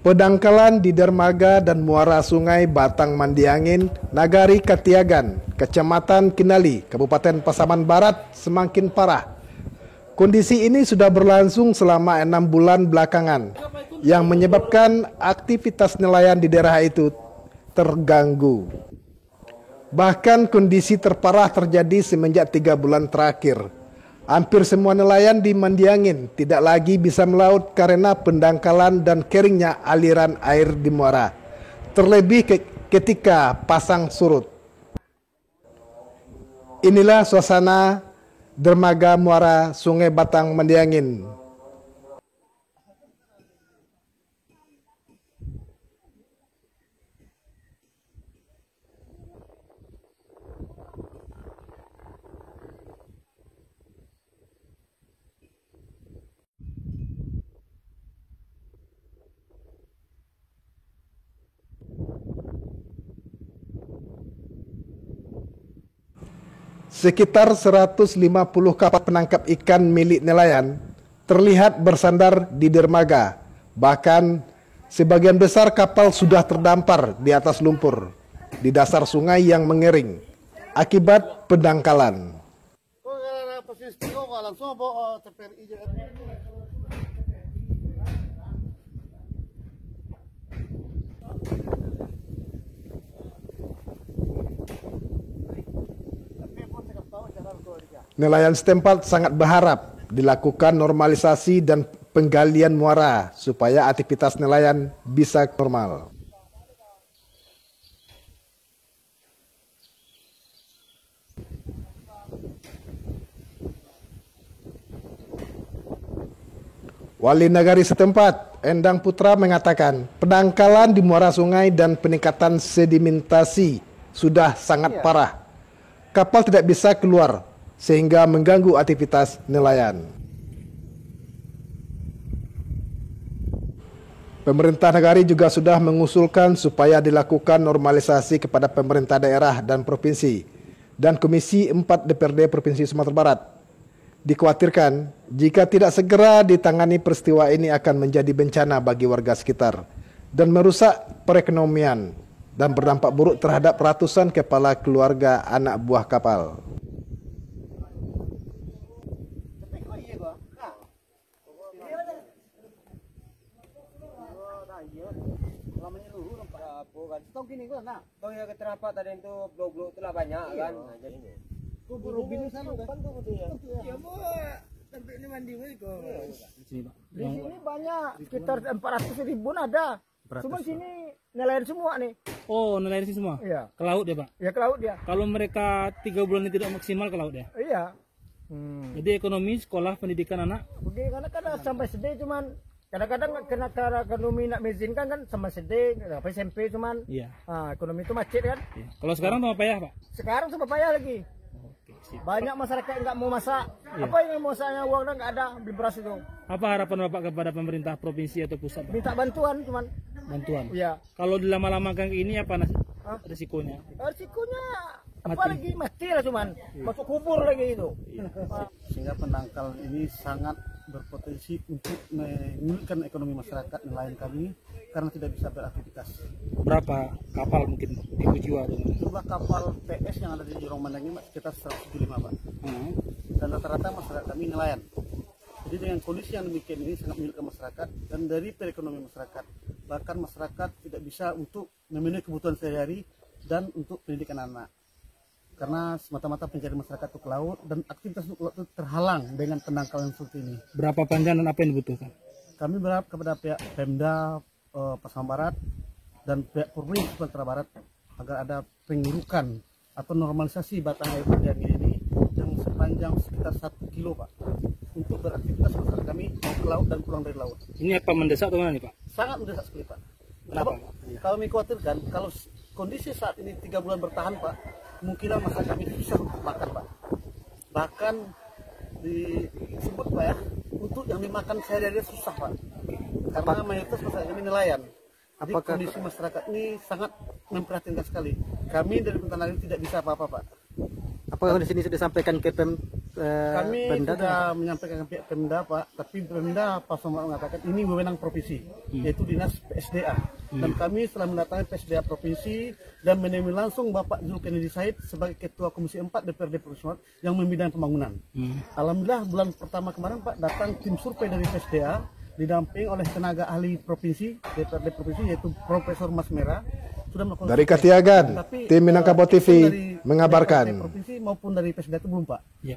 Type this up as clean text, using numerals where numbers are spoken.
Pendangkalan di dermaga dan muara sungai Batang Mandiangin, Nagari Katiagan, Kecamatan Kinali, Kabupaten Pasaman Barat semakin parah. Kondisi ini sudah berlangsung selama 6 bulan belakangan, yang menyebabkan aktivitas nelayan di daerah itu terganggu. Bahkan kondisi terparah terjadi semenjak 3 bulan terakhir. Hampir semua nelayan di Mandiangin tidak lagi bisa melaut karena pendangkalan dan keringnya aliran air di muara. Terlebih ketika pasang surut. Inilah suasana dermaga muara Sungai Batang Mandiangin. Sekitar 150 kapal penangkap ikan milik nelayan terlihat bersandar di dermaga. Bahkan sebagian besar kapal sudah terdampar di atas lumpur di dasar sungai yang mengering akibat pendangkalan. Nelayan setempat sangat berharap dilakukan normalisasi dan penggalian muara supaya aktivitas nelayan bisa normal. Wali Nagari setempat, Endang Putra, mengatakan pendangkalan di muara sungai dan peningkatan sedimentasi sudah sangat parah. Kapal tidak bisa keluar sehingga mengganggu aktivitas nelayan. Pemerintah Nagari juga sudah mengusulkan supaya dilakukan normalisasi kepada pemerintah daerah dan provinsi dan Komisi 4 DPRD Provinsi Sumatera Barat. Dikhawatirkan jika tidak segera ditangani peristiwa ini akan menjadi bencana bagi warga sekitar dan merusak perekonomian dan berdampak buruk terhadap ratusan kepala keluarga anak buah kapal. Tahu gini kan, nah, tahu ya keterapat tadi itu blok-blok itulah banyak kan. Nah, jadi kubur bini sana kan tuh dia. Ya bu, sampai ini mandi kok. Di sini banyak, sekitar 400.000 ada. Cuma sini nelayan semua nih. Oh, nelayan sini semua? Iya. Ke laut ya Pak? Ya ke laut dia. Kalau mereka 3 bulan ini tidak maksimal ke laut ya? Iya. Jadi ekonomi, sekolah, pendidikan anak? Oke, karena kadang sampai sedih cuman kadang-kadang kena cara ekonomi nak mengizinkan kan sama sedih, SMP cuman. Iya. Ekonomi itu macet kan. Iya. Kalau sekarang sama payah Pak? Sekarang sama payah lagi. Oke, sip. Banyak masyarakat yang nggak mau masak. Iya. Apa yang mau masaknya uangnya nggak ada beli beras itu. Apa harapan Bapak kepada pemerintah provinsi atau pusat Pak? Minta bantuan cuman. Bantuan? Iya. Kalau dilama-lamakan ini apa risikonya? Risikonya apa Mati. lagi mati lah cuman. Masuk kubur lagi itu. Iya. Sehingga pendangkalan ini sangat berpotensi untuk menyulitkan ekonomi masyarakat nelayan kami karena tidak bisa beraktivitas. Berapa kapal mungkin ribu jiwa? Jumlah kapal PS yang ada di Jurong Mandang ini sekitar 175 Pak. Dan rata-rata masyarakat kami nelayan. Jadi dengan kondisi yang demikian ini sangat menyulitkan masyarakat dan dari perekonomian masyarakat. Bahkan masyarakat tidak bisa untuk memenuhi kebutuhan sehari-hari dan untuk pendidikan anak. Karena semata-mata pencarian masyarakat ke laut dan aktivitas untuk laut itu terhalang dengan pendangkalan seperti ini. Berapa panjang dan apa yang dibutuhkan? Kami berharap kepada pihak Pemda Pasaman Barat dan pihak Provinsi Sumatera Barat agar ada pengurukan atau normalisasi batang air Mandiangin ini yang sepanjang sekitar 1 kilo Pak untuk beraktivitas masyarakat kami ke laut dan pulang dari laut. Ini apa mendesak atau mana nih Pak? Sangat mendesak sekali Pak. Kenapa? Kalau kami khawatirkan kalau kondisi saat ini 3 bulan bertahan Pak, kemungkinan masyarakat kami susah untuk makan Pak. Bahkan disebut Pak ya, untuk yang dimakan sehari-hari susah Pak. Karena mayoritas masyarakat kami nelayan. Jadi kondisi masyarakat ini sangat memprihatinkan sekali. Kami dari Pemerintah Nagari tidak bisa apa-apa Pak. Apakah di sini sudah disampaikan ke Kami sudah menyampaikan ke pihak Pemda Pak, tapi Pemda Pak Somad mengatakan ini wewenang provinsi, yaitu dinas PSDA. Dan kami setelah mendatangi PSDA provinsi dan menemui langsung Bapak Zulkarnain Said sebagai Ketua Komisi 4 DPRD Provinsi Sumatera yang membidang pembangunan. Alhamdulillah bulan pertama kemarin Pak datang tim survei dari PSDA didamping oleh tenaga ahli provinsi DPRD provinsi yaitu Profesor Mas Mera. Sudah melakukan Dari Katiagan, tim Minangkabau TV dari mengabarkan. provinsi maupun dari PSDA itu belum Pak. Ya.